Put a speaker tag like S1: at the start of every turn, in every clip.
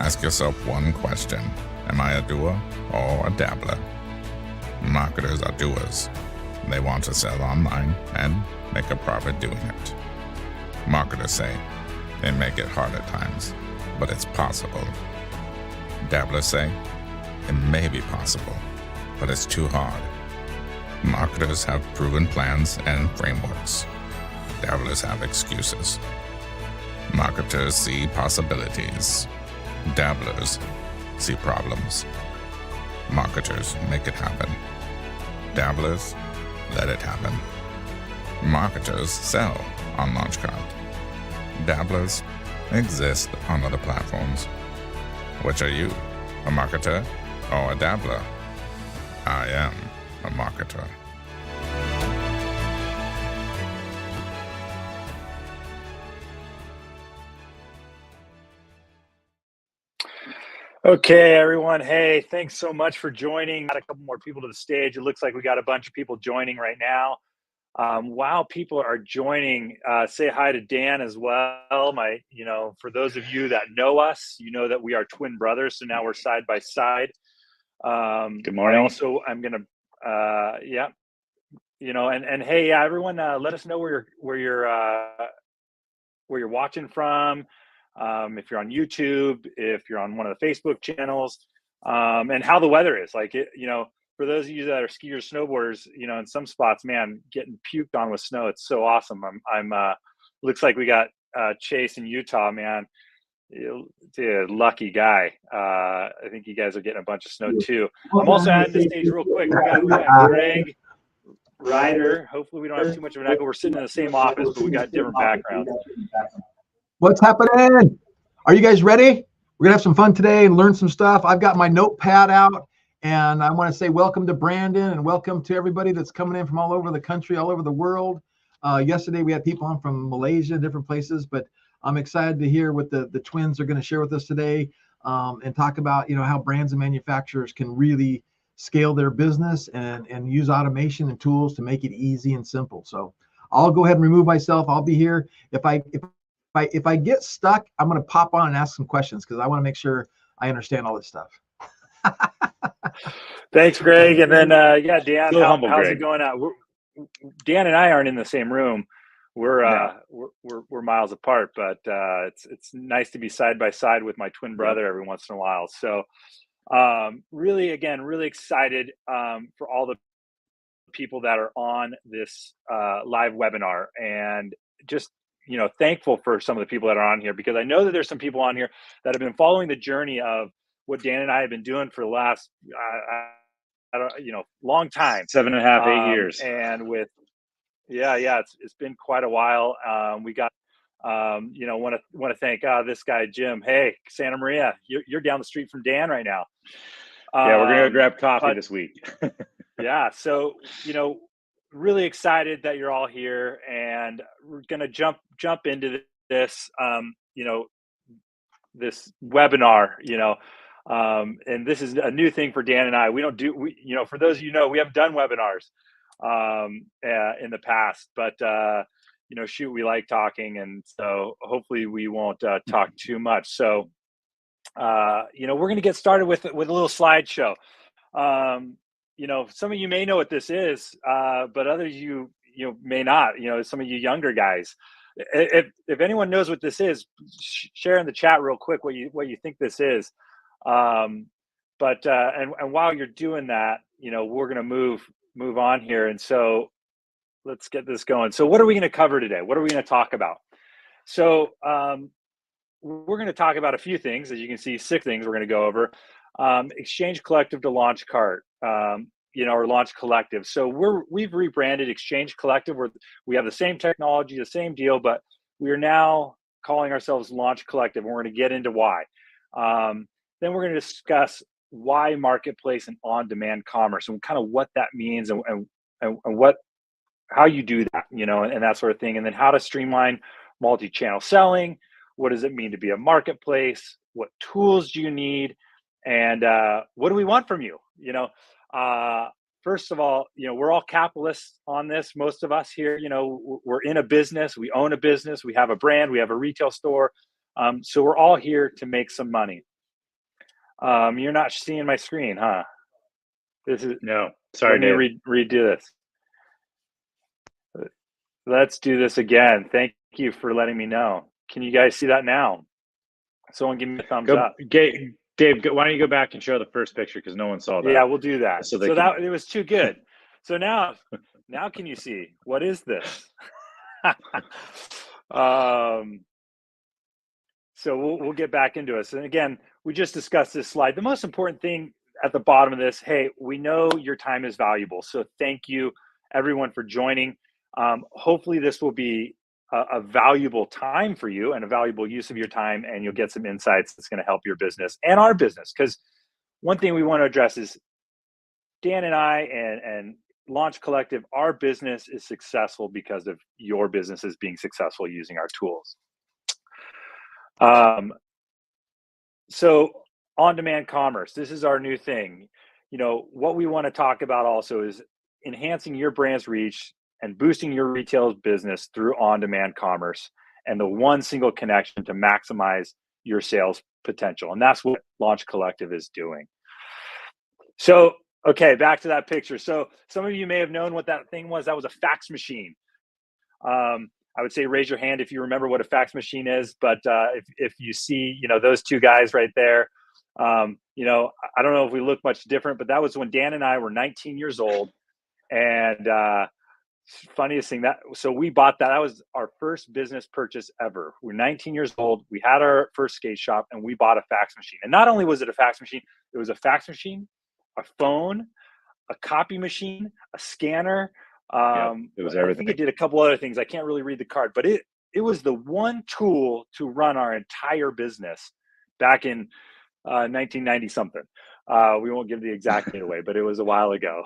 S1: Ask yourself one question. Am I a doer or a dabbler? Marketers are doers. They want to sell online and make a profit doing it. Marketers say they make it hard at times, but it's possible. Dabblers say it may be possible, but it's too hard. Marketers have proven plans and frameworks. Dabblers have excuses. Marketers see possibilities. Dabblers see problems. Marketers make it happen. Dabblers let it happen. Marketers sell on Launchcart. Dabblers exist on other platforms. Which are you, a marketer or a dabbler? I am a marketer.
S2: Okay, everyone. Hey, thanks so much for joining. Got a couple more people to the stage. It looks like we got a bunch of people joining right now. While people are joining, say hi to Dan as well. For those of you that know us, you know that we are twin brothers. So now we're side by side.
S3: Good morning.
S2: Also, I'm gonna, hey, everyone, let us know where you're watching from. If you're on YouTube, if you're on one of the Facebook channels, and how the weather is. For those of you that are skiers, snowboarders, in some spots, man, getting puked on with snow, it's so awesome. Looks like we got Chase in Utah, man. Dude, lucky guy. I think you guys are getting a bunch of snow too. I'm also adding the stage real quick. We got Greg, Ryder. Hopefully we don't have too much of an echo. We're sitting in the same office, but we got different backgrounds.
S4: What's happening? Are you guys ready? We're gonna have some fun today and learn some stuff. I've got my notepad out, and I want to say welcome to Brandon and welcome to everybody that's coming in from all over the country, all over the world. Yesterday we had people on from Malaysia, different places, but I'm excited to hear what the twins are going to share with us today, and talk about how brands and manufacturers can really scale their business and use automation and tools to make it easy and simple. So I'll go ahead and remove myself. I'll be here. If I get stuck, I'm going to pop on and ask some questions because I want to make sure I understand all this stuff.
S2: Thanks, Greg. And then, Dan, how's
S3: Greg.
S2: it going out? Dan and I aren't in the same room. We're miles apart, but it's nice to be side by side with my twin brother every once in a while. So, really excited for all the people that are on this live webinar, and just thankful for some of the people that are on here, because I know that there's some people on here that have been following the journey of what Dan and I have been doing for the last, long time.
S3: 7.5, 8 years.
S2: And it's been quite a while. We got, want to thank this guy, Jim. Hey, Santa Maria, you're down the street from Dan right now.
S3: Yeah, we're going to grab coffee this week.
S2: Yeah. So, really excited that you're all here, and we're going to jump into this, this webinar, and this is a new thing for Dan and I. For those of we haven't done webinars in the past, but we like talking, and so hopefully we won't talk too much. So we're going to get started with a little slideshow. Some of you may know what this is, but others you may not. Some of you younger guys, if anyone knows what this is, share in the chat real quick what you think this is. And while you're doing that, we're going to move on here, and so let's get this going. So what are we going to cover today? What are we going to talk about? So we're going to talk about a few things. As you can see, 6 things we're going to go over. Exchange Collective to Launchcart, or Launch Collective. So we've rebranded Exchange Collective. We have the same technology, the same deal, but we are now calling ourselves Launch Collective, and we're going to get into why. Then we're going to discuss why marketplace and on-demand commerce, and kind of what that means, and how you do that, and that sort of thing. And then how to streamline multi-channel selling. What does it mean to be a marketplace? What tools do you need? And what do we want from you? First of all, we're all capitalists on this. Most of us here, we're in a business, we own a business, we have a brand, we have a retail store. So we're all here to make some money. You're not seeing my screen, huh? This is
S3: no. Sorry,
S2: Let me redo this. Let's do this again. Thank you for letting me know. Can you guys see that now? Someone give me a thumbs up.
S3: Dave, why don't you go back and show the first picture because no one saw that.
S2: Yeah, we'll do that.
S3: So
S2: that it was too good. So now can you see what is this? So we'll get back into it. And again, we just discussed this slide. The most important thing at the bottom of this, hey, we know your time is valuable. So thank you everyone for joining. Hopefully this will be a valuable time for you and a valuable use of your time, and you'll get some insights that's going to help your business and our business. Because one thing we want to address is Dan and I and Launch Collective, our business is successful because of your businesses being successful using our tools. So on-demand commerce, this is our new thing. What we want to talk about also is enhancing your brand's reach and boosting your retail business through on-demand commerce and the one single connection to maximize your sales potential. And that's what Launch Collective is doing. So, okay, back to that picture. So some of you may have known what that thing was. That was a fax machine. I would say raise your hand if you remember what a fax machine is. But if you see, those two guys right there, I don't know if we look much different, but that was when Dan and I were 19 years old. And funniest thing so we bought that. That was our first business purchase ever. We're 19 years old. We had our first skate shop and we bought a fax machine. And not only was it a fax machine, it was a fax machine, a phone, a copy machine, a scanner.
S3: It was everything.
S2: I think it did a couple other things. I can't really read the card, but it was the one tool to run our entire business back in 1990 something. We won't give the exact date away, but it was a while ago.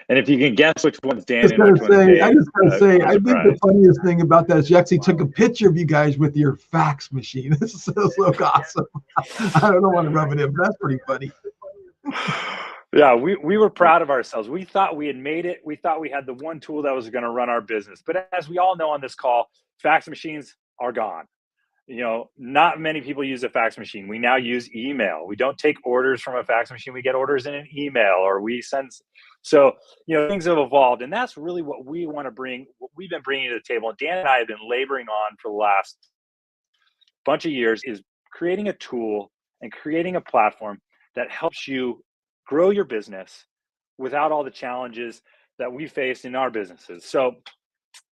S3: And if you can guess which one's Dan and which one's Dave,
S4: I just gotta say, I think the funniest thing about that is you actually took a picture of you guys with your fax machine. This is so awesome. I don't want to rub it in, but that's pretty funny.
S2: Yeah, we were proud of ourselves. We thought we had made it. We thought we had the one tool that was going to run our business. But as we all know on this call, fax machines are gone. Not many people use a fax machine. We now use email. We don't take orders from a fax machine. We get orders in an email or we send. So, things have evolved. And that's really what we want to bring, what we've been bringing to the table. And Dan and I have been laboring on for the last bunch of years is creating a tool and creating a platform that helps you grow your business without all the challenges that we faced in our businesses. So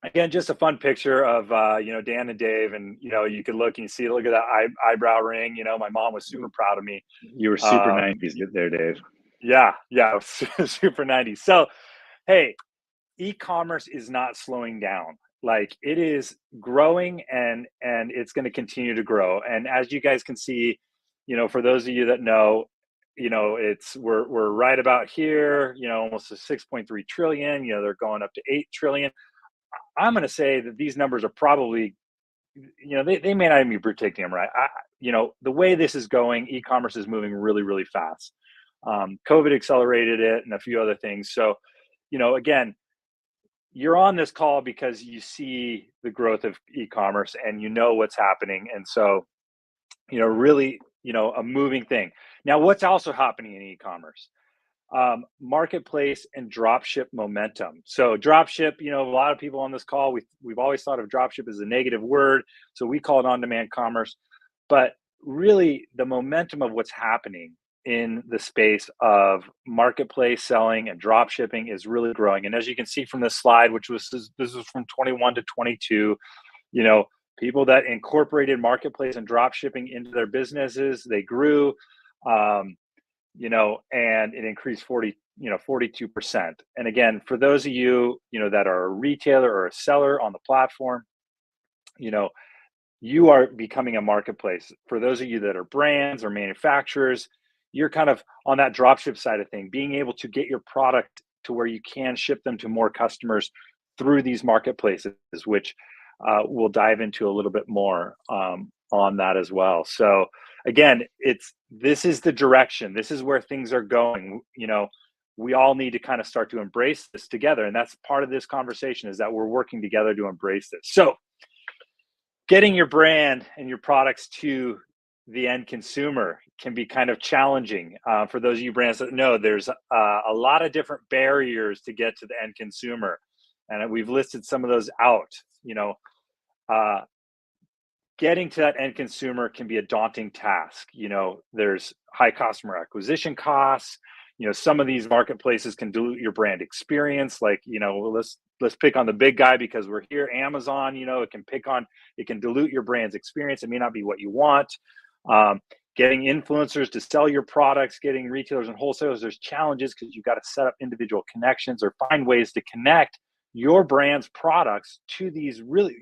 S2: again, just a fun picture of, Dan and Dave, and, you could look and look at that eyebrow ring. My mom was super proud of me.
S3: You were super 90s there, Dave.
S2: Yeah, super 90s. So, hey, e-commerce is not slowing down. Like, it is growing and it's going to continue to grow. And as you guys can see, for those of you that know, we're right about here, almost a 6.3 trillion, they're going up to 8 trillion. I'm going to say that these numbers are probably, they may not even be predicting them right. The way this is going, e-commerce is moving really, really fast. COVID accelerated it and a few other things. So, again, you're on this call because you see the growth of e-commerce and what's happening. And so, really, a moving thing. Now, what's also happening in e-commerce? Marketplace and dropship momentum. So dropship, a lot of people on this call, we've always thought of dropship as a negative word. So we call it on-demand commerce. But really, the momentum of what's happening in the space of marketplace selling and drop shipping is really growing. And as you can see from this slide, this is from 21 to 22, people that incorporated marketplace and drop shipping into their businesses, they grew, and it increased 42%. And again, for those of you, that are a retailer or a seller on the platform, you are becoming a marketplace. For those of you that are brands or manufacturers, you're kind of on that dropship side of thing, being able to get your product to where you can ship them to more customers through these marketplaces, which we'll dive into a little bit more on that as well. So again, this is the direction. This is where things are going. We all need to kind of start to embrace this together. And that's part of this conversation, is that we're working together to embrace this. So getting your brand and your products to the end consumer can be kind of challenging. For those of you brands that know, there's a lot of different barriers to get to the end consumer, and we've listed some of those out. Getting to that end consumer can be a daunting task. There's high customer acquisition costs. Some of these marketplaces can dilute your brand experience. Like, let's pick on the big guy because we're here, Amazon. It can dilute your brand's experience. It may not be what you want. Getting influencers to sell your products, getting retailers and wholesalers, there's challenges because you've got to set up individual connections or find ways to connect your brand's products to these really,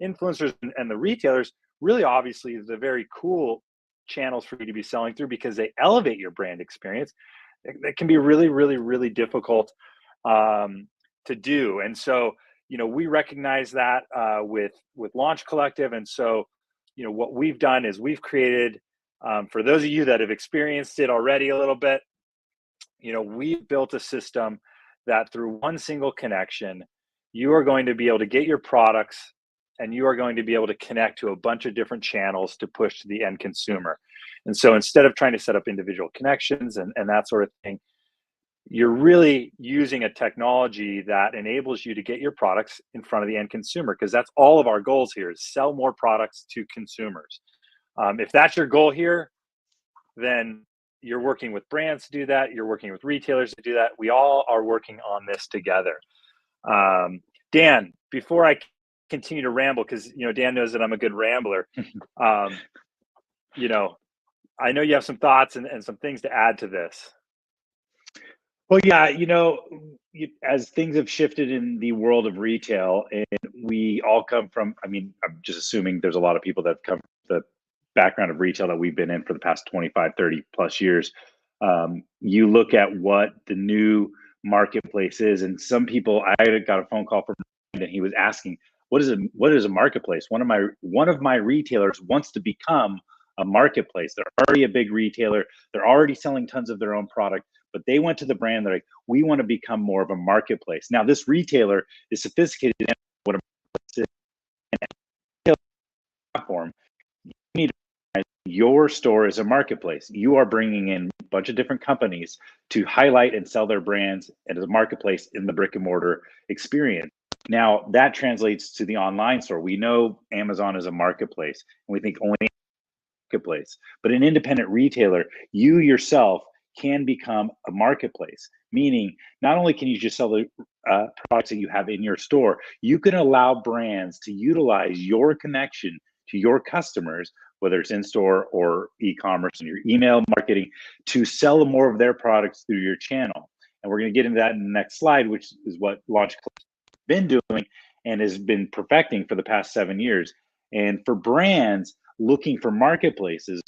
S2: influencers and the retailers. Really, obviously, is the very cool channels for you to be selling through because they elevate your brand experience. That can be really, really, really difficult to do. And so, we recognize that with Launch Collective. And so, what we've done is we've created, for those of you that have experienced it already a little bit, we've built a system that through one single connection, you are going to be able to get your products and you are going to be able to connect to a bunch of different channels to push to the end consumer. And so instead of trying to set up individual connections and that sort of thing, you're really using a technology that enables you to get your products in front of the end consumer, because that's all of our goals here, is sell more products to consumers. If that's your goal here, then you're working with brands to do that. You're working with retailers to do that. We all are working on this together. Dan, before I continue to ramble, because Dan knows that I'm a good rambler, I know you have some thoughts and some things to add to this.
S3: Well, yeah, as things have shifted in the world of retail, and we all come from, I'm just assuming there's a lot of people that have come from the background of retail that we've been in for the past 25, 30 plus years. You look at what the new marketplace is, and some people, I got a phone call from and he was asking, what is a marketplace? One of my retailers wants to become a marketplace. They're already a big retailer. They're already selling tons of their own product, but they went to the brand. They're like, we want to become more of a marketplace. Now, this retailer is sophisticated in what a marketplace is. Platform. You need to recognize your store is a marketplace. You are bringing in a bunch of different companies to highlight and sell their brands and as a marketplace in the brick and mortar experience. Now, that translates to the online store. We know Amazon is a marketplace, and we think only marketplace. But an independent retailer, you yourself can become a marketplace, meaning not only can you just sell the products that you have in your store, you can allow brands to utilize your connection to your customers, whether it's in-store or e-commerce and your email marketing, to sell more of their products through your channel. And we're going to get into that in the next slide, which is what Launch Collective been doing and has been perfecting for the past 7 years. And for brands looking for marketplaces,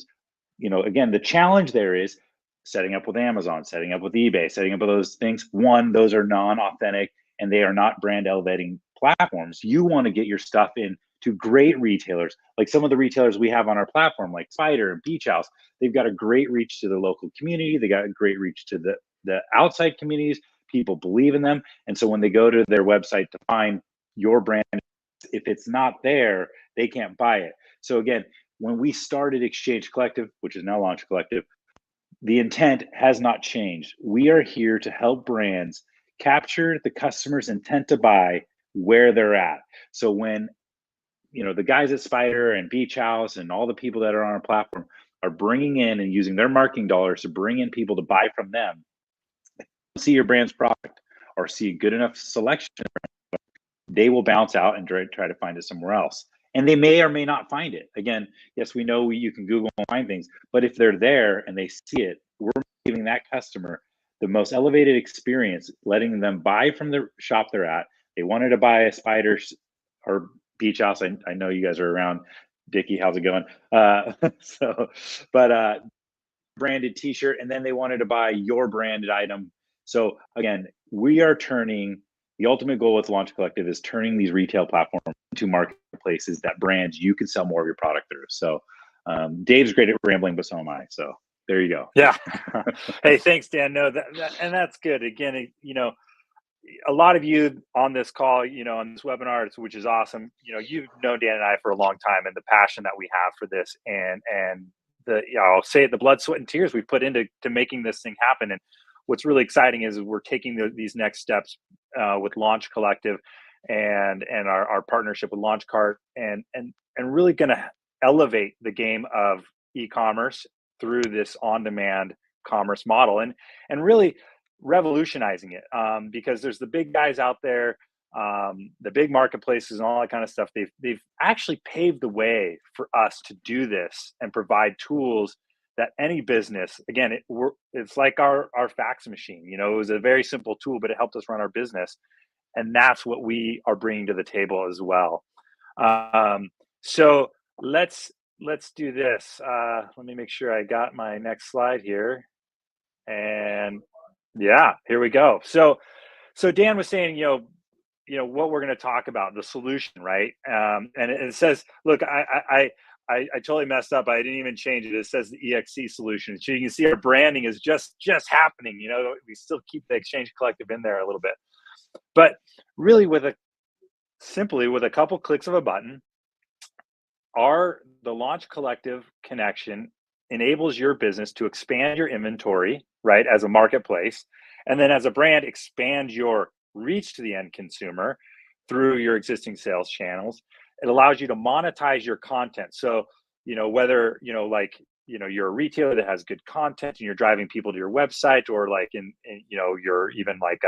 S3: again, the challenge there is setting up with Amazon, setting up with eBay, setting up with those things. One, those are non-authentic and they are not brand elevating platforms. You want to get your stuff in to great retailers, like some of the retailers we have on our platform, like Spider and Beach House. They've got a great reach to the local community. They got a great reach to the outside communities. People believe in them. And so when they go to their website to find your brand, if it's not there, they can't buy it. So again, when we started Exchange Collective, which is now Launch Collective, the intent has not changed. We are here to help brands capture the customer's intent to buy where they're at. So when the guys at Spider and Beach House and all the people that are on our platform are bringing in and using their marketing dollars to bring in people to buy from them, see your brand's product or see a good enough selection, they will bounce out and try to find it somewhere else. And they may or may not find it. Again, yes, we know you can Google and find things, but if they're there and they see it, we're giving that customer the most elevated experience, letting them buy from the shop they're at. They wanted to buy a Spider or Beach House. I know you guys are around. Dickie, how's it going? Branded t-shirt, and then they wanted to buy your branded item. So again, we are turning, the ultimate goal with Launch Collective is turning these retail platforms into marketplaces that brands you can sell more of your product through. So Dave's great at rambling, but so am I. So there you go.
S2: Yeah. Hey, thanks, Dan. No, and that's good. Again, a lot of you on this call, on this webinar, which is awesome. You've known Dan and I for a long time, and the passion that we have for this, and I'll say it, the blood, sweat, and tears we put into making this thing happen. And what's really exciting is we're taking these next steps with Launch Collective and our partnership with LaunchCart, and really going to elevate the game of e-commerce through this on-demand commerce model, and really revolutionizing it, because there's the big guys out there, the big marketplaces and all that kind of stuff. They've actually paved the way for us to do this and provide tools that any business, again, it's like our fax machine. You know, it was a very simple tool, but it helped us run our business, and that's what we are bringing to the table as well. So let's do this. Let me make sure I got my next slide here. And yeah, here we go. So Dan was saying, you know what we're going to talk about, the solution, right? And it says, look, I totally messed up. I didn't even change it. It says the EXC solution. So you can see our branding is just happening. You know, we still keep the Exchange Collective in there a little bit, but really with a couple clicks of a button, the Launch Collective connection enables your business to expand your inventory, right, as a marketplace, and then as a brand, expand your reach to the end consumer through your existing sales channels. It allows you to monetize your content. So, you know, whether, you're a retailer that has good content and you're driving people to your website, or like you're even like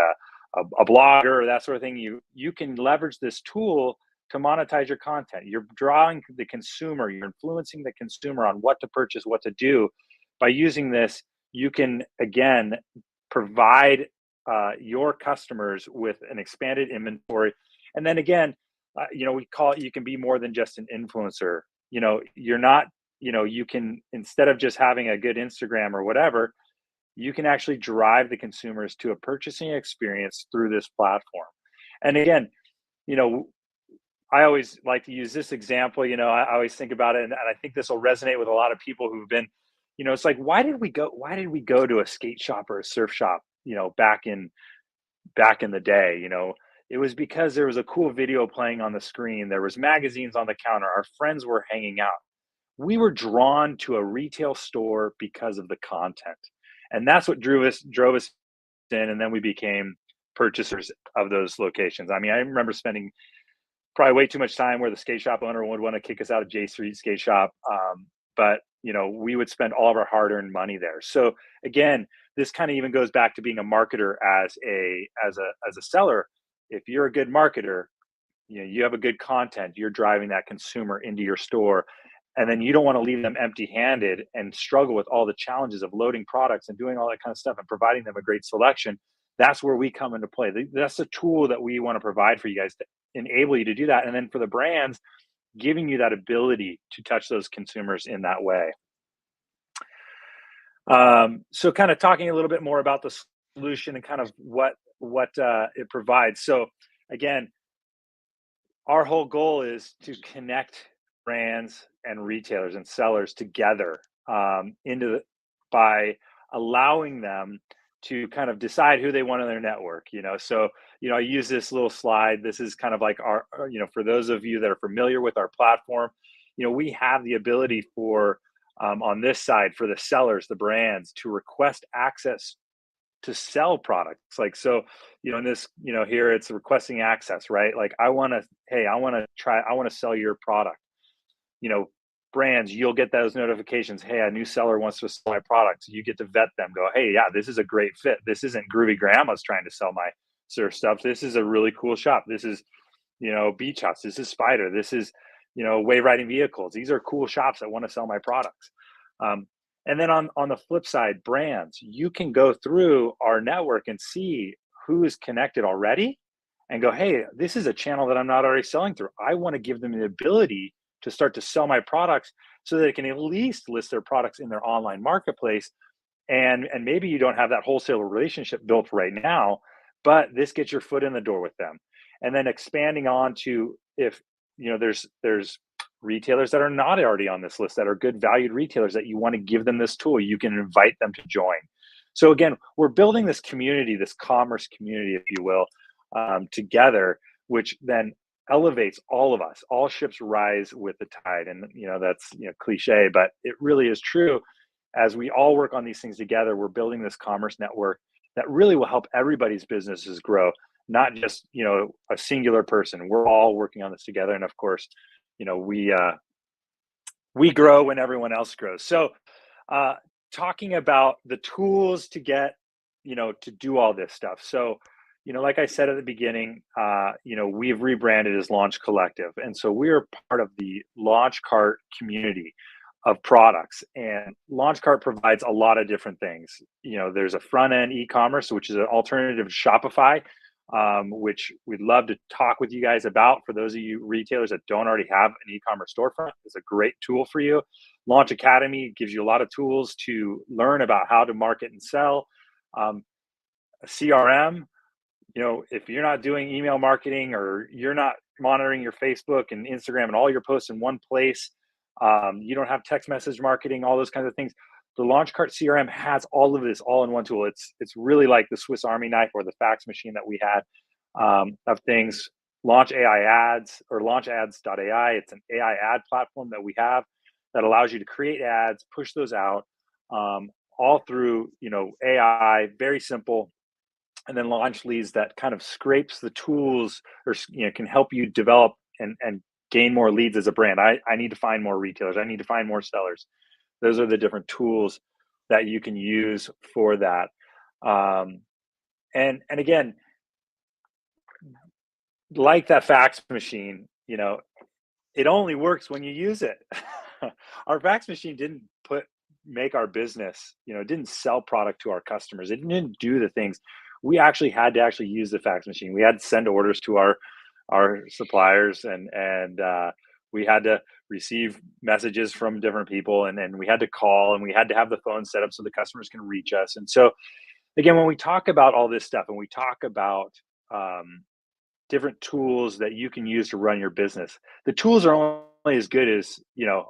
S2: a blogger or that sort of thing, you can leverage this tool to monetize your content. You're drawing the consumer, you're influencing the consumer on what to purchase, what to do. By using this, you can, again, provide your customers with an expanded inventory. And then again, we call it, you can be more than just an influencer. You're not, you can, instead of just having a good Instagram or whatever, you can actually drive the consumers to a purchasing experience through this platform. And again, I always like to use this example. I always think about it, and I think this will resonate with a lot of people who've been, it's like, why did we go to a skate shop or a surf shop, back in the day? It was because there was a cool video playing on the screen. There was magazines on the counter. Our friends were hanging out. We were drawn to a retail store because of the content. And that's what drove us in. And then we became purchasers of those locations. I mean, I remember spending probably way too much time where the skate shop owner would want to kick us out of J Street skate shop. But we would spend all of our hard-earned money there. So again, this kind of even goes back to being a marketer as a seller. If you're a good marketer, you have a good content, you're driving that consumer into your store, and then you don't want to leave them empty-handed and struggle with all the challenges of loading products and doing all that kind of stuff and providing them a great selection. That's where we come into play. That's the tool that we want to provide for you guys to enable you to do that. And then for the brands, giving you that ability to touch those consumers in that way. So kind of talking a little bit more about the solution and kind of what it provides. So again, our whole goal is to connect brands and retailers and sellers together by allowing them to kind of decide who they want in their network. So I use this little slide. This is kind of like our for those of you that are familiar with our platform, we have the ability for on this side for the sellers, the brands, to request access to sell products. Like, so, in this, here it's requesting access, right? Like, I want to sell your product. Brands, you'll get those notifications. Hey, a new seller wants to sell my product. So you get to vet them, go, hey, yeah, this is a great fit. This isn't Groovy Grandma's trying to sell my surf stuff. This is a really cool shop. This is, Beach House. This is Spider. This is, Wave Riding Vehicles. These are cool shops that want to sell my products. And then on the flip side, brands, you can go through our network and see who is connected already and go, hey, this is a channel that I'm not already selling through. I want to give them the ability to start to sell my products so that they can at least list their products in their online marketplace. And maybe you don't have that wholesale relationship built right now, but this gets your foot in the door with them. And then expanding on to, if there's retailers that are not already on this list, that are good valued retailers that you want to give them this tool, you can invite them to join. So again, we're building this community, this commerce community, if you will, together, which then elevates all of us. All ships rise with the tide. And, that's, cliche, but it really is true. As we all work on these things together, we're building this commerce network that really will help everybody's businesses grow, not just, a singular person. We're all working on this together. And of course, we grow when everyone else grows. So, talking about the tools to get, to do all this stuff. So, like I said at the beginning, we've rebranded as Launch Collective. And so we're part of the Launch Cart community of products. And Launch Cart provides a lot of different things. There's a front end e-commerce, which is an alternative to Shopify, which we'd love to talk with you guys about. For those of you retailers that don't already have an e-commerce storefront, it's a great tool for you. Launch Academy gives you a lot of tools to learn about how to market and sell. A CRM, if you're not doing email marketing or you're not monitoring your Facebook and Instagram and all your posts in one place, you don't have text message marketing, all those kinds of things. The LaunchCart CRM has all of this all in one tool. It's really like the Swiss Army knife or the fax machine that we had of things. Launch AI ads or launchads.ai. It's an AI ad platform that we have that allows you to create ads, push those out all through, AI, very simple. And then Launch Leads that kind of scrapes the tools or, can help you develop and gain more leads as a brand. I need to find more retailers. I need to find more sellers. Those are the different tools that you can use for that. And again, like that fax machine, it only works when you use it. Our fax machine didn't make our business, it didn't sell product to our customers. It didn't do the things. We actually had to use the fax machine. We had to send orders to our suppliers and we had to receive messages from different people and we had to call and we had to have the phone set up so the customers can reach us. And so again, when we talk about all this stuff and we talk about different tools that you can use to run your business, the tools are only as good as,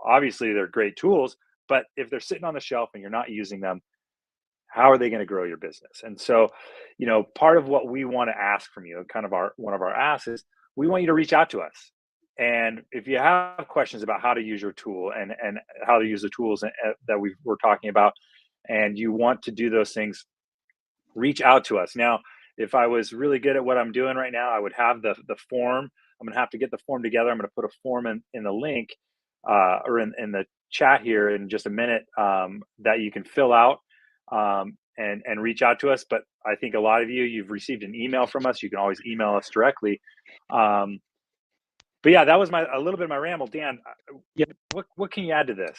S2: obviously they're great tools, but if they're sitting on the shelf and you're not using them, how are they going to grow your business? And so, part of what we want to ask from you, kind of one of our asks is we want you to reach out to us. And if you have questions about how to use your tool and how to use the tools that we're talking about, and you want to do those things, reach out to us. Now, if I was really good at what I'm doing right now, I would have the form. I'm going to have to get the form together. I'm going to put a form in the link or in the chat here in just a minute that you can fill out. And reach out to us. But I think a lot of you've received an email from us. You can always email us directly. But yeah, that was a little bit of my ramble. Dan, what can you add to this?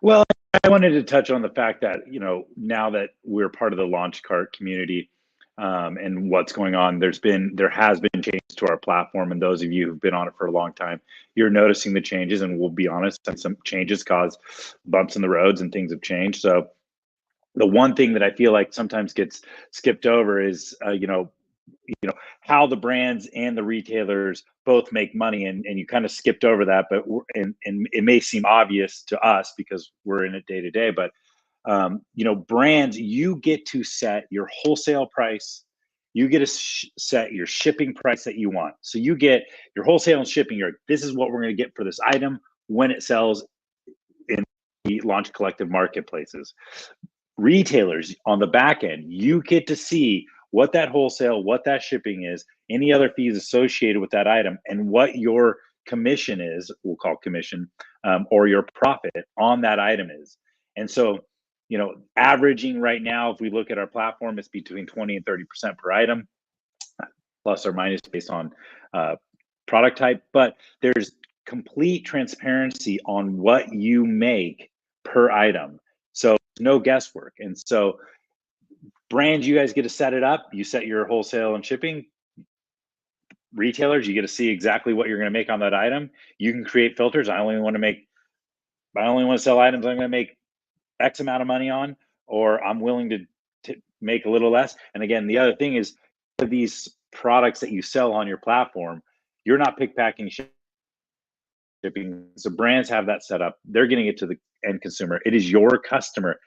S3: Well, I wanted to touch on the fact that, now that we're part of the Launch Cart community and what's going on, there has been changes to our platform. And those of you who've been on it for a long time, you're noticing the changes. And we'll be honest, some changes cause bumps in the roads and things have changed. So the one thing that I feel like sometimes gets skipped over is, how the brands and the retailers both make money, and you kind of skipped over that. But and it may seem obvious to us because we're in it day to day. But brands, you get to set your wholesale price. You get to set your shipping price that you want. So you get your wholesale and shipping. This is what we're going to get for this item when it sells in the Launch Collective marketplaces. Retailers on the back end, you get to see what that wholesale, what that shipping is, any other fees associated with that item, and what your commission is, we'll call commission, or your profit on that item is. And so, averaging right now, if we look at our platform, it's between 20 and 30% per item, plus or minus based on product type. But there's complete transparency on what you make per item. So no guesswork. And so brands, you guys get to set it up. You set your wholesale and shipping. Retailers, you get to see exactly what you're going to make on that item. You can create filters. I only want to sell items I'm going to make X amount of money on, or I'm willing to make a little less. And again, the other thing is these products that you sell on your platform, you're not pick, packing, shipping. So brands have that set up. They're getting it to the end consumer. It is your customer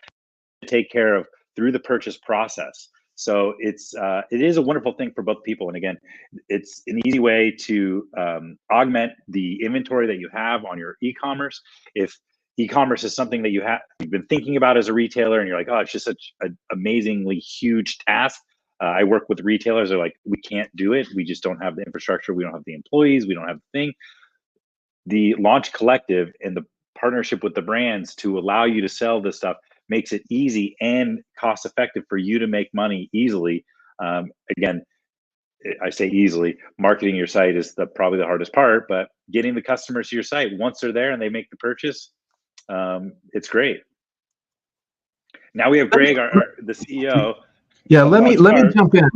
S3: to take care of through the purchase process. So it is a wonderful thing for both people. And again, it's an easy way to augment the inventory that you have on your e-commerce. If e-commerce is something that you've been thinking about as a retailer, and you're like, oh, it's just such an amazingly huge task. I work with retailers. They're like, we can't do it. We just don't have the infrastructure. We don't have the employees. We don't have the thing. The Launch Collective and the partnership with the brands to allow you to sell this stuff makes it easy and cost effective for you to make money easily. Again, I say easily. Marketing your site is probably the hardest part, but getting the customers to your site, once they're there and they make the purchase, it's great. Now we have Greg, the CEO.
S4: Yeah, let me jump in,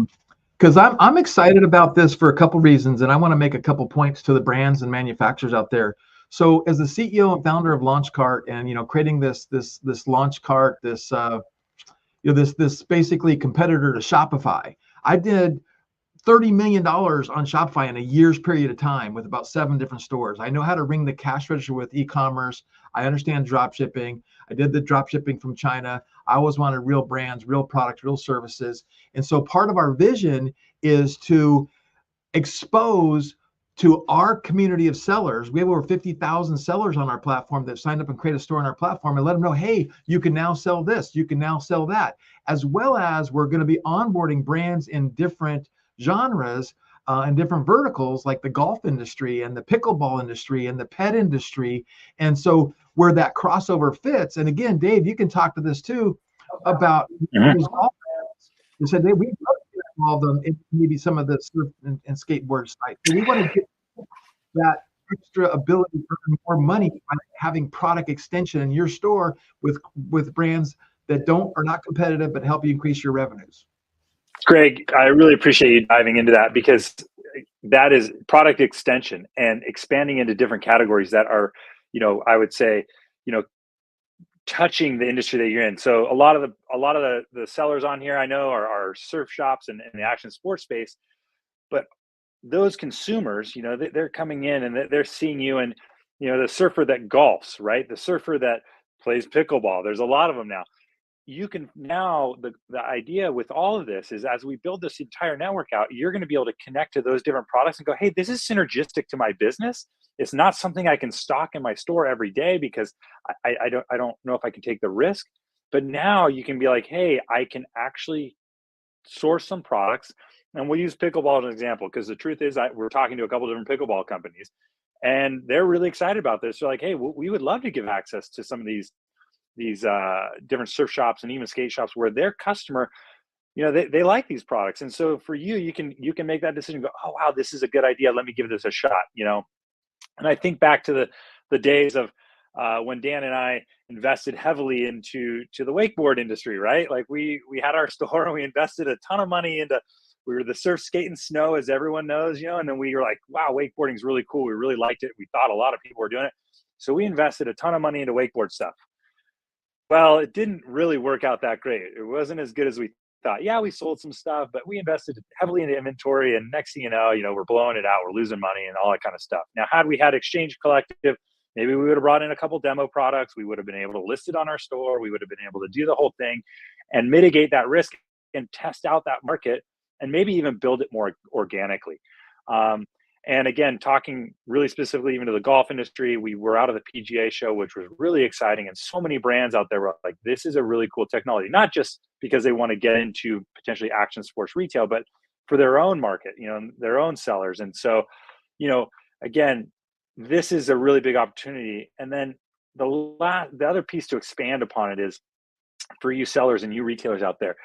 S4: because I'm excited about this for a couple reasons, and I want to make a couple points to the brands and manufacturers out there. So as the CEO and founder of LaunchCart, and creating this LaunchCart, this basically competitor to Shopify, I did $30 million on Shopify in a year's period of time with about 7 different stores. I know how to ring the cash register with e-commerce. I understand drop shipping. I did the drop shipping from China. I always wanted real brands, real products, real services. And so part of our vision is to expose to our community of sellers. We have over 50,000 sellers on our platform that signed up and create a store on our platform, and let them know, hey, you can now sell this, you can now sell that. As well as we're going to be onboarding brands in different genres and different verticals, like the golf industry and the pickleball industry and the pet industry. And so where that crossover fits, and again, Dave, you can talk to this too about those golf brands. You said, Dave, we'd love to get involved in maybe some of the surf and skateboard sites. So we want to get that extra ability to earn more money by having product extension in your store with brands that are not competitive but help you increase your revenues.
S2: Greg, I really appreciate you diving into that, because that is product extension and expanding into different categories that are, I would say, touching the industry that you're in. So a lot of the sellers on here I know are surf shops and the action sports space, but those consumers, they're coming in and they're seeing you, and the surfer that golfs, right? The surfer that plays pickleball. There's a lot of them now. You can now, the idea with all of this is, as we build this entire network out, you're going to be able to connect to those different products and go, hey, this is synergistic to my business. It's not something I can stock in my store every day because I don't know if I can take the risk. But now you can be like, hey, I can actually source some products. And we'll use pickleball as an example, because the truth is we're talking to a couple different pickleball companies, and they're really excited about this. They're like, hey, we would love to give access to some of these different surf shops and even skate shops where their customer, they like these products. And so for you can make that decision, go, oh, wow, this is a good idea. Let me give this a shot, And I think back to the days of when Dan and I invested heavily into the wakeboard industry, right? Like we had our store and we invested a ton of money we were the surf, skate, and snow, as everyone knows, and then we were like, wow, wakeboarding is really cool. We really liked it. We thought a lot of people were doing it. So we invested a ton of money into wakeboard stuff. Well, it didn't really work out that great. It wasn't as good as we thought. Yeah, we sold some stuff, but we invested heavily into inventory, and next thing you know, we're blowing it out, we're losing money and all that kind of stuff. Now, had we had Exchange Collective, maybe we would have brought in a couple demo products. We would have been able to list it on our store. We would have been able to do the whole thing and mitigate that risk and test out that market and maybe even build it more organically. And again, talking really specifically even to the golf industry, we were out of the PGA show, which was really exciting. And so many brands out there were like, this is a really cool technology, not just because they want to get into potentially action sports retail, but for their own market, their own sellers. And so, again, this is a really big opportunity. And then the other piece to expand upon it is for you sellers and you retailers out there,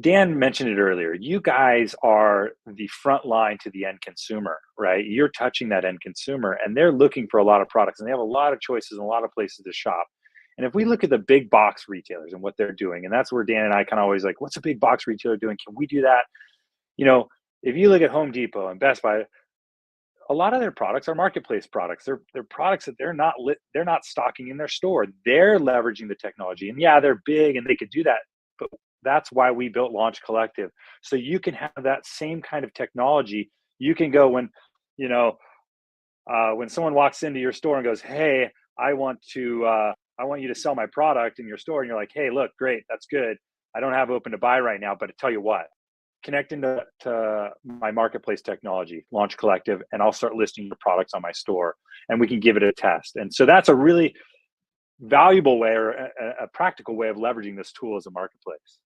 S2: Dan mentioned it earlier. You guys are the front line to the end consumer, right? You're touching that end consumer, and they're looking for a lot of products, and they have a lot of choices and a lot of places to shop. And if we look at the big box retailers and what they're doing, and that's where Dan and I kind of always like, what's a big box retailer doing? Can we do that? If you look at Home Depot and Best Buy, a lot of their products are marketplace products. They're products that they're not stocking in their store. They're leveraging the technology, and yeah, they're big and they could do that, but that's why we built Launch Collective. So you can have that same kind of technology. You can go when someone walks into your store and goes, hey, I want you to sell my product in your store. And you're like, hey, look, great. That's good. I don't have open to buy right now, but I tell you what, connect into my marketplace technology, Launch Collective, and I'll start listing your products on my store, and we can give it a test. And so that's a really valuable way, or a practical way of leveraging this tool as a marketplace.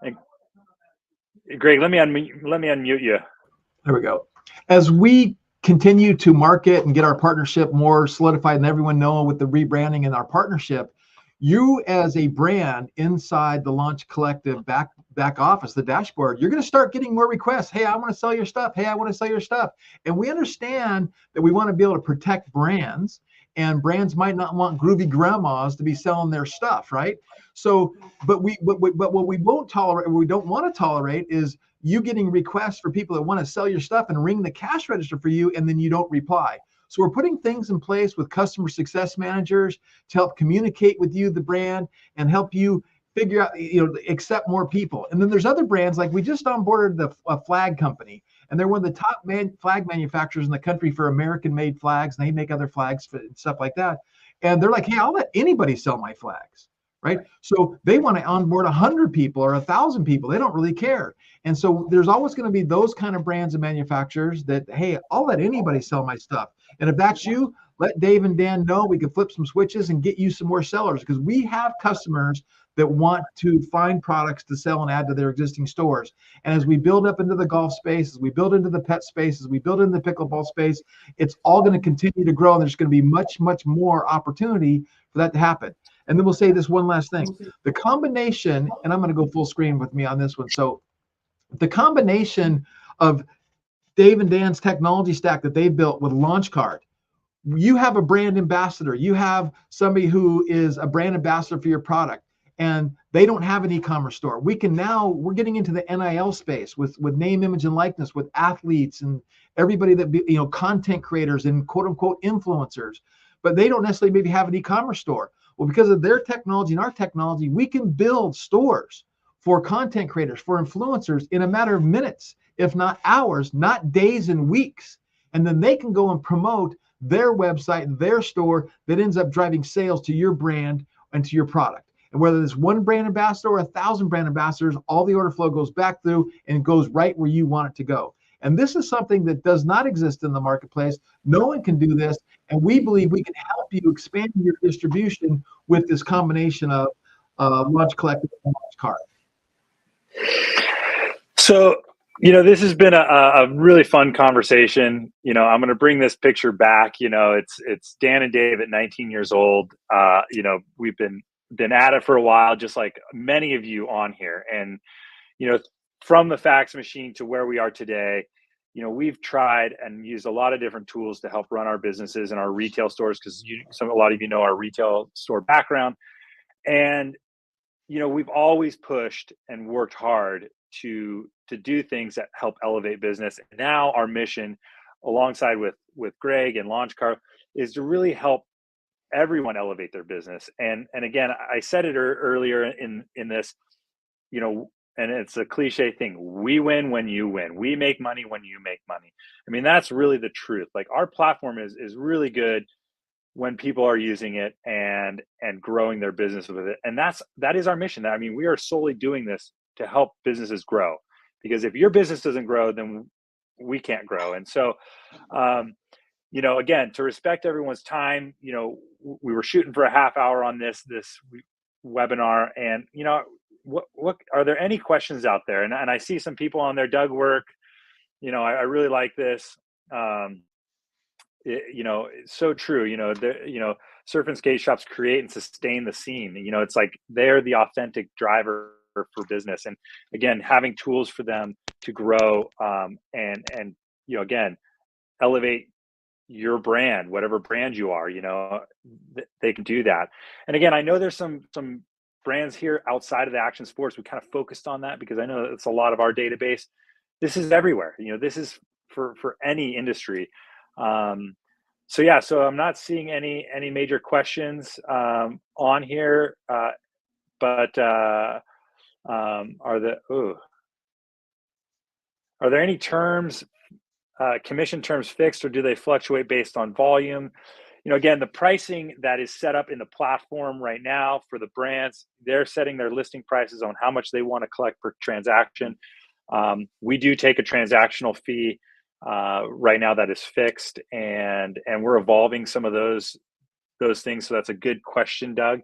S2: And Greg, let me unmute you.
S4: There we go. As we continue to market and get our partnership more solidified and everyone know with the rebranding and our partnership, you as a brand inside the Launch Collective back office, the dashboard, you're going to start getting more requests. Hey, I want to sell your stuff. Hey, I want to sell your stuff. And we understand that we want to be able to protect brands, and brands might not want groovy grandmas to be selling their stuff, right? So, but what we won't tolerate, what we don't want to tolerate, is you getting requests for people that want to sell your stuff and ring the cash register for you, and then you don't reply. So we're putting things in place with customer success managers to help communicate with you, the brand, and help you figure out, accept more people. And then there's other brands, like we just onboarded a flag company, and they're one of the top flag manufacturers in the country for American-made flags, and they make other flags and stuff like that. And they're like, hey, I'll let anybody sell my flags, right? So they want to onboard 100 people or 1,000 people. They don't really care. And so there's always going to be those kind of brands and manufacturers that, hey, I'll let anybody sell my stuff. And if that's you, let Dave and Dan know. We can flip some switches and get you some more sellers, because we have customers that want to find products to sell and add to their existing stores. And as we build up into the golf space, as we build into the pet space, as we build into the pickleball space, it's all going to continue to grow. And there's going to be much, much more opportunity for that to happen. And then we'll say this one last thing. The combination, and I'm going to go full screen with me on this one. So the combination of Dave and Dan's technology stack that they built with LaunchCard, you have a brand ambassador. You have somebody who is a brand ambassador for your product, and they don't have an e-commerce store. We're getting into the NIL space with name, image, and likeness, with athletes and everybody that content creators and quote unquote influencers, but they don't necessarily maybe have an e-commerce store. Well, because of their technology and our technology, we can build stores for content creators, for influencers, in a matter of minutes, if not hours, not days and weeks. And then they can go and promote their website, their store, that ends up driving sales to your brand and to your product. And whether it's one brand ambassador or 1,000 brand ambassadors, all the order flow goes back through and goes right where you want it to go. And this is something that does not exist in the marketplace. No one can do this. And we believe we can help you expand your distribution with this combination of Launch Collective and LaunchCard.
S2: So, this has been a really fun conversation. I'm going to bring this picture back. It's Dan and Dave at 19 years old. We've been at it for a while, just like many of you on here. And, from the fax machine to where we are today, we've tried and used a lot of different tools to help run our businesses and our retail stores, because a lot of you know our retail store background. And, we've always pushed and worked hard to do things that help elevate business. And now our mission, alongside with Greg and LaunchCard, is to really help everyone elevate their business. And again, I said it earlier in this, and it's a cliche thing. We win when you win. We make money when you make money. I mean, that's really the truth. Like, our platform is really good when people are using it and growing their business with it. And that is our mission. I mean, we are solely doing this to help businesses grow, because if your business doesn't grow, then we can't grow. And so, again, to respect everyone's time, we were shooting for a half hour on this webinar, and, what are there any questions out there? And I see some people on there. Doug Work, I really like this. It's so true. Surf and skate shops create and sustain the scene. It's like they're the authentic driver for business. And again, having tools for them to grow and again, elevate your brand, whatever brand you are, they can do that. And again, I know there's some brands here outside of the action sports. We kind of focused on that because I know it's a lot of our database. This is everywhere. This is for any industry. So I'm not seeing any major questions on here, but are there any terms, commission terms fixed, or do they fluctuate based on volume? again, the pricing that is set up in the platform right now for the brands, they're setting their listing prices on how much they want to collect per transaction. We do take a transactional fee right now that is fixed, and we're evolving some of those things. So that's a good question, Doug.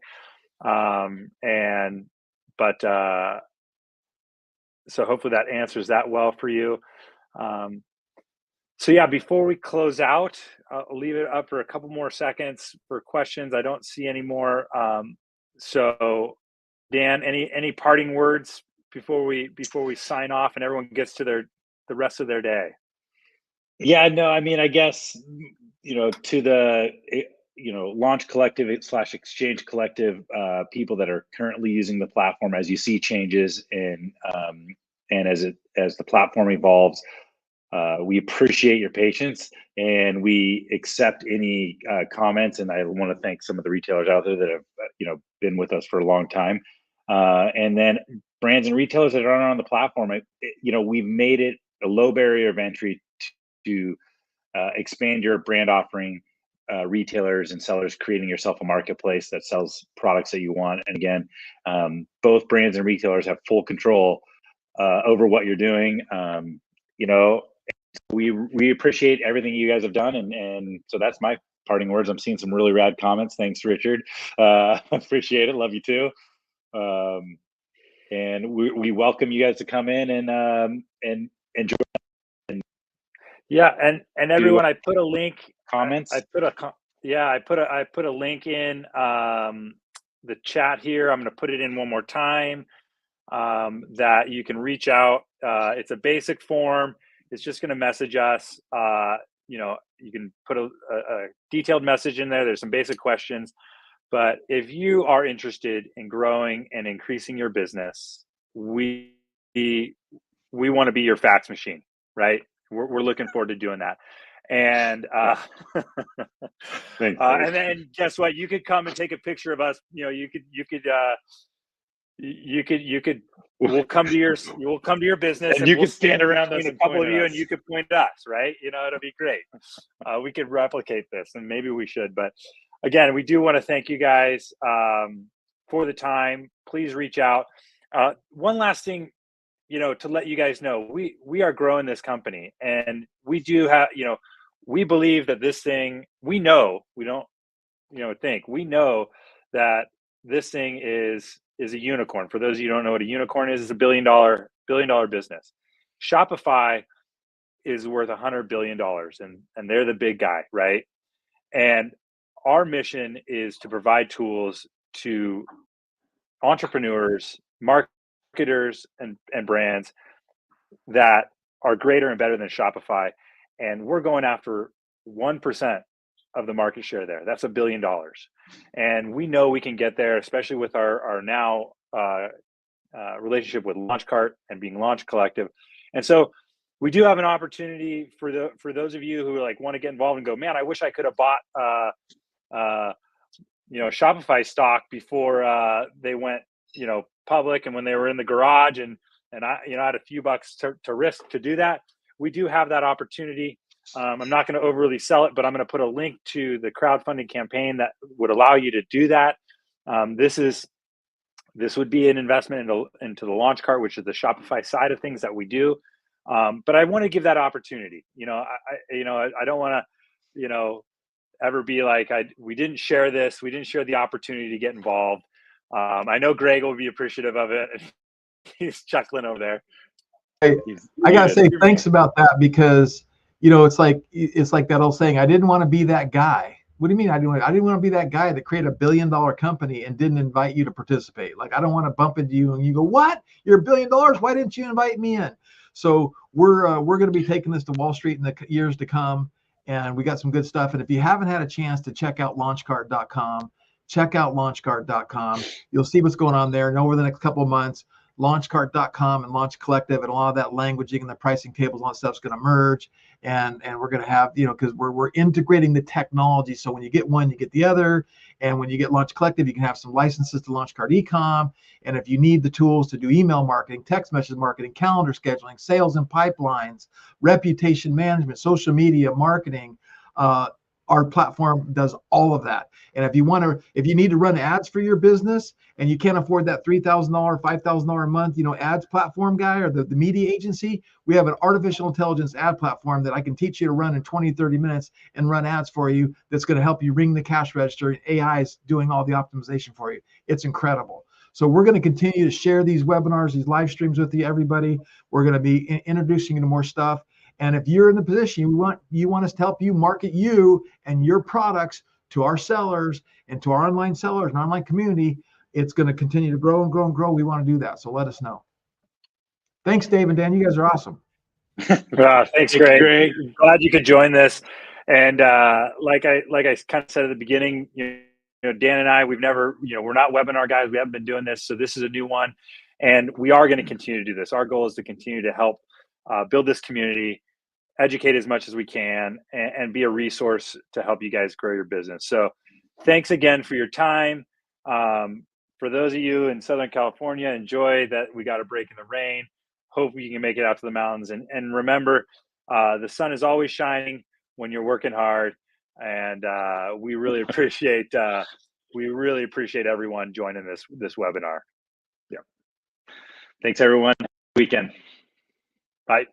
S2: So hopefully that answers that well for you. So yeah, before we close out, I'll leave it up for a couple more seconds for questions. I don't see any more. So Dan, any parting words before we sign off and everyone gets to the rest of their day?
S3: Yeah, no, I mean, I guess, to the, Launch Collective / Exchange Collective people that are currently using the platform, as you see changes and as the platform evolves, we appreciate your patience and we accept any comments. And I want to thank some of the retailers out there that have, been with us for a long time. And then brands and retailers that aren't on the platform, we've made it a low barrier of entry to expand your brand offering, retailers and sellers, creating yourself a marketplace that sells products that you want. And again, both brands and retailers have full control over what you're doing. We appreciate everything you guys have done, and so that's my parting words. I'm seeing some really rad comments. Thanks, Richard. Appreciate it. Love you too. And we welcome you guys to come in and enjoy.
S2: Yeah, and everyone, I put a link.
S3: Comments.
S2: I put a link in the chat here. I'm going to put it in one more time. That you can reach out. It's a basic form. It's just going to message us. You can put a detailed message in there. There's some basic questions. But if you are interested in growing and increasing your business, we want to be your fax machine, right? We're looking forward to doing that. And and then guess what? You could come and take a picture of us. You could. We'll come to your business,
S3: and you can stand around us,
S2: a couple of you, and you could point at us, right? It'll be great. We could replicate this, and maybe we should. But again, we do want to thank you guys for the time. Please reach out. One last thing, to let you guys know, we are growing this company, and we do have, we believe that this thing. We know that this thing is a unicorn. For those of you who don't know what a unicorn is, it's a billion dollar business. Shopify is worth $100 billion, and they're the big guy, right? And our mission is to provide tools to entrepreneurs, marketers, and brands that are greater and better than Shopify. And we're going after 1% of the market share there. That's $1 billion. And we know we can get there, especially with our now relationship with Launchcart and being Launch Collective. And so we do have an opportunity for those of you who want to get involved and go, man, I wish I could have bought Shopify stock before they went public, and when they were in the garage, and I had a few bucks to risk to do that. We do have that opportunity. I'm not going to overly sell it, but I'm going to put a link to the crowdfunding campaign that would allow you to do that. This would be an investment into the Launchcart, which is the Shopify side of things that we do. But I want to give that opportunity. I don't want to, ever be like, we didn't share this. We didn't share the opportunity to get involved. I know Greg will be appreciative of it. He's chuckling over there.
S4: I got to say thanks about that, because it's like that old saying, I didn't want to be that guy. What do you mean I didn't want to be that guy that created $1 billion company and didn't invite you to participate? Like, I don't want to bump into you and you go, what? You're $1 billion? Why didn't you invite me in? So we're going to be taking this to Wall Street in the years to come, and we got some good stuff. And if you haven't had a chance to check out launchcart.com, check out launchcart.com. You'll see what's going on there. And over the next couple of months, launchcart.com and Launch Collective and a lot of that languaging and the pricing tables and all that stuff is going to merge, and we're going to have, because we're integrating the technology, so when you get one you get the other, and when you get Launch Collective you can have some licenses to Launchcart Ecom, and if you need the tools to do email marketing, text message marketing, calendar scheduling, sales and pipelines, reputation management, social media marketing, Our platform does all of that. And if you need to run ads for your business and you can't afford that $3,000, $5,000 a month, ads platform guy or the media agency, we have an artificial intelligence ad platform that I can teach you to run in 20, 30 minutes and run ads for you. That's going to help you ring the cash register. And AI is doing all the optimization for you. It's incredible. So we're going to continue to share these webinars, these live streams with you, everybody. We're going to be introducing you to more stuff. And if you're in the position you want us to help you market you and your products to our sellers and to our online sellers and online community, it's going to continue to grow and grow and grow. We want to do that. So let us know. Thanks, Dave and Dan. You guys are awesome.
S2: Thanks, Greg. Glad you could join this. And like I kind of said at the beginning, Dan and I, we've never, we're not webinar guys. We haven't been doing this. So this is a new one. And we are going to continue to do this. Our goal is to continue to help build this community, educate as much as we can, and be a resource to help you guys grow your business. So thanks again for your time. For those of you in Southern California, enjoy that we got a break in the rain. Hope you can make it out to the mountains. And remember, the sun is always shining when you're working hard. And we really appreciate everyone joining this webinar. Yeah.
S3: Thanks, everyone. Weekend.
S2: Bye.